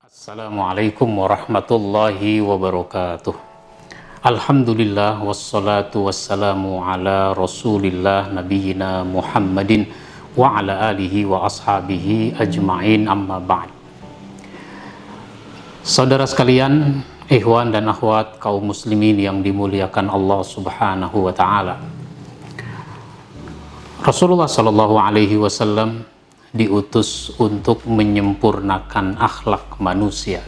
Assalamualaikum warahmatullahi wabarakatuh. Alhamdulillah wassalatu wassalamu ala rasulillah nabiyina Muhammadin wa ala alihi wa ashabihi ajma'in, amma ba'd. Saudara sekalian, ikhwan dan akhwat kaum muslimin yang dimuliakan Allah subhanahu wa ta'ala, Rasulullah sallallahu alaihi wasallam diutus untuk menyempurnakan akhlak manusia.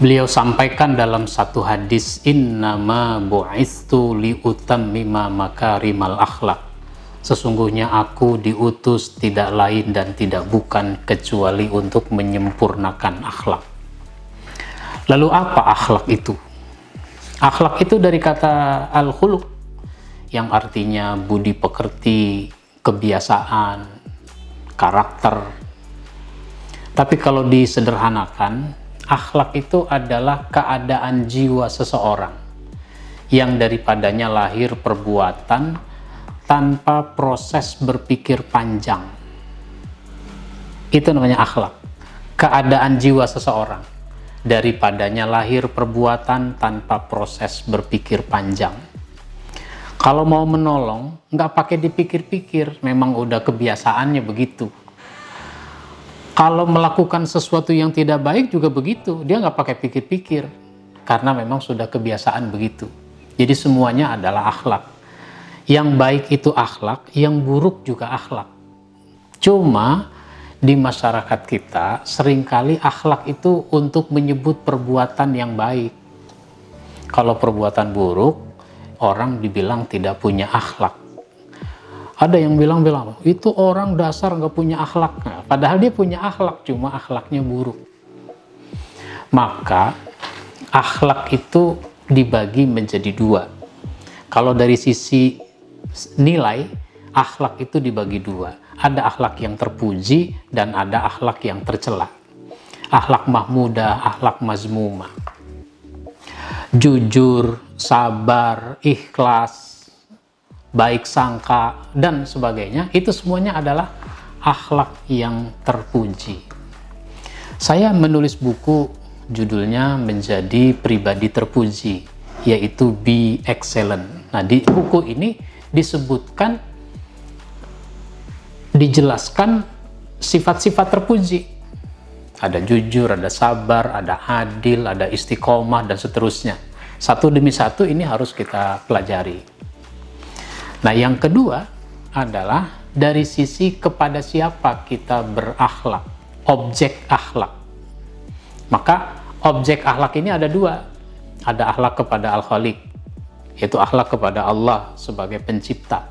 Beliau sampaikan dalam satu hadis, innama bu'istu liutammima makarimal akhlak. Sesungguhnya aku diutus tidak lain dan tidak bukan kecuali untuk menyempurnakan akhlak. Lalu apa akhlak itu? Akhlak itu dari kata al-khuluq yang artinya budi pekerti, kebiasaan, karakter. Tapi kalau disederhanakan, akhlak itu adalah keadaan jiwa seseorang yang daripadanya lahir perbuatan tanpa proses berpikir panjang. Itu namanya akhlak. Keadaan jiwa seseorang daripadanya lahir perbuatan tanpa proses berpikir panjang. Kalau mau menolong, nggak pakai dipikir-pikir, memang udah kebiasaannya begitu. Kalau melakukan sesuatu yang tidak baik juga begitu, dia nggak pakai pikir-pikir, karena memang sudah kebiasaan begitu. Jadi semuanya adalah akhlak. Yang baik itu akhlak, yang buruk juga akhlak. Cuma di masyarakat kita, seringkali akhlak itu untuk menyebut perbuatan yang baik. Kalau perbuatan buruk, orang dibilang tidak punya akhlak. Ada yang bilang itu orang dasar nggak punya akhlak. Nah, padahal dia punya akhlak, cuma akhlaknya buruk. Maka akhlak itu dibagi menjadi dua. Kalau dari sisi nilai, akhlak itu dibagi dua. Ada akhlak yang terpuji dan ada akhlak yang tercela. Akhlak mahmudah, akhlak mazmumah. Jujur, sabar, ikhlas, baik sangka, dan sebagainya, itu semuanya adalah akhlak yang terpuji. Saya menulis buku judulnya Menjadi Pribadi Terpuji, yaitu Be Excellent. Nah, di buku ini disebutkan, dijelaskan sifat-sifat terpuji. Ada jujur, ada sabar, ada adil, ada istiqomah, dan seterusnya. Satu demi satu ini harus kita pelajari. Nah, yang kedua adalah dari sisi kepada siapa kita berakhlak, objek akhlak. Maka objek akhlak ini ada dua. Ada akhlak kepada Al-Khaliq, yaitu akhlak kepada Allah sebagai pencipta.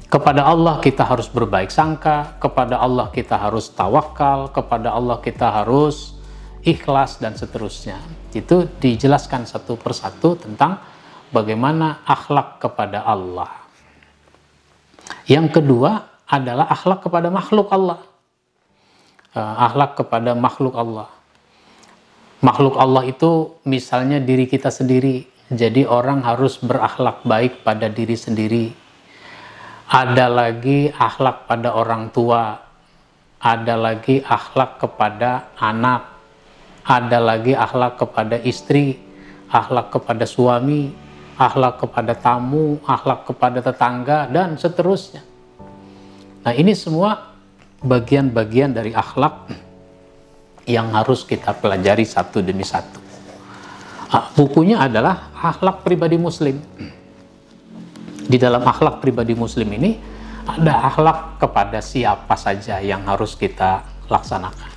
Kepada Allah kita harus berbaik sangka, kepada Allah kita harus tawakal, kepada Allah kita harus ikhlas, dan seterusnya. Itu dijelaskan satu persatu tentang bagaimana akhlak kepada Allah. Yang kedua adalah akhlak kepada makhluk Allah. Akhlak kepada makhluk Allah. Makhluk Allah itu misalnya diri kita sendiri. Jadi orang harus berakhlak baik pada diri sendiri. Ada lagi akhlak pada orang tua, ada lagi akhlak kepada anak, ada lagi akhlak kepada istri, akhlak kepada suami, akhlak kepada tamu, akhlak kepada tetangga, dan seterusnya. Nah, ini semua bagian-bagian dari akhlak yang harus kita pelajari satu demi satu. Bukunya adalah Akhlak Pribadi Muslim. Di dalam akhlak pribadi muslim ini ada akhlak kepada siapa saja yang harus kita laksanakan.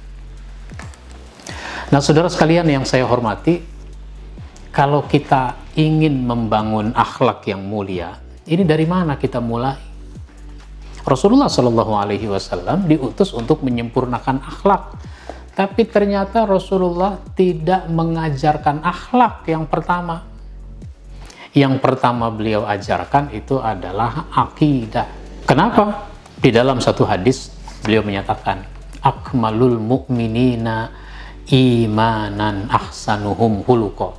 Nah, saudara sekalian yang saya hormati, kalau kita ingin membangun akhlak yang mulia, ini dari mana kita mulai? Rasulullah Shallallahu Alaihi Wasallam diutus untuk menyempurnakan akhlak, tapi ternyata Rasulullah tidak mengajarkan akhlak yang pertama. Yang pertama beliau ajarkan itu adalah akidah. Kenapa? Di dalam satu hadis beliau menyatakan, akmalul mu'minina imanan ahsanuhum khuluqa.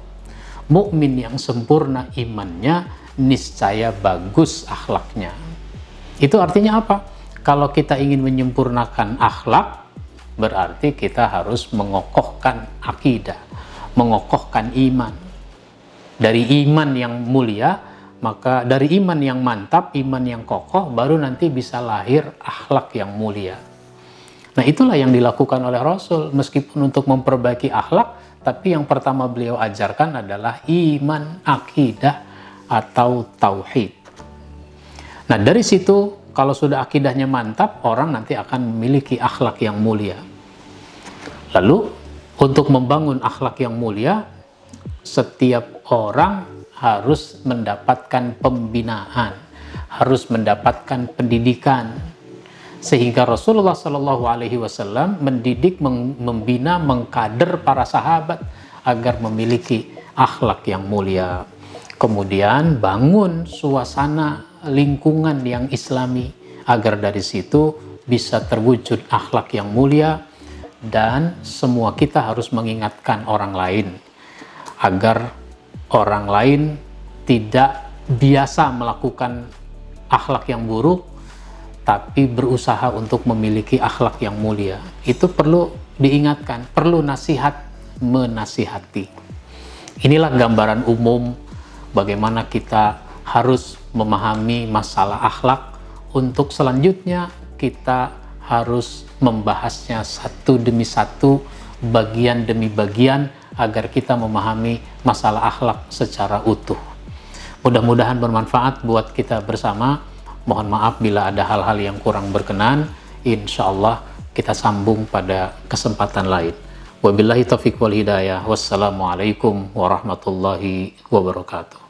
Mukmin yang sempurna imannya niscaya bagus akhlaknya. Itu artinya apa? Kalau kita ingin menyempurnakan akhlak, berarti kita harus mengokohkan akidah, mengokohkan iman. Dari iman yang mulia, maka dari iman yang mantap, iman yang kokoh, baru nanti bisa lahir akhlak yang mulia. Nah, itulah yang dilakukan oleh Rasul. Meskipun untuk memperbaiki akhlak, tapi yang pertama beliau ajarkan adalah iman, akidah, atau tauhid. Nah, dari situ kalau sudah akidahnya mantap, orang nanti akan memiliki akhlak yang mulia. Lalu, untuk membangun akhlak yang mulia, setiap orang harus mendapatkan pembinaan, harus mendapatkan pendidikan. Sehingga Rasulullah SAW mendidik, membina, mengkader para sahabat agar memiliki akhlak yang mulia. Kemudian bangun suasana lingkungan yang islami agar dari situ bisa terwujud akhlak yang mulia, dan semua kita harus mengingatkan orang lain agar orang lain tidak biasa melakukan akhlak yang buruk, tapi berusaha untuk memiliki akhlak yang mulia. Itu perlu diingatkan, perlu nasihat, menasihati. Inilah gambaran umum bagaimana kita harus memahami masalah akhlak. Untuk selanjutnya kita harus membahasnya satu demi satu, bagian demi bagian, agar kita memahami masalah akhlak secara utuh. Mudah-mudahan bermanfaat buat kita bersama. Mohon maaf bila ada hal-hal yang kurang berkenan. Insya Allah kita sambung pada kesempatan lain. Wabillahi taufiq wal hidayah. Wassalamualaikum warahmatullahi wabarakatuh.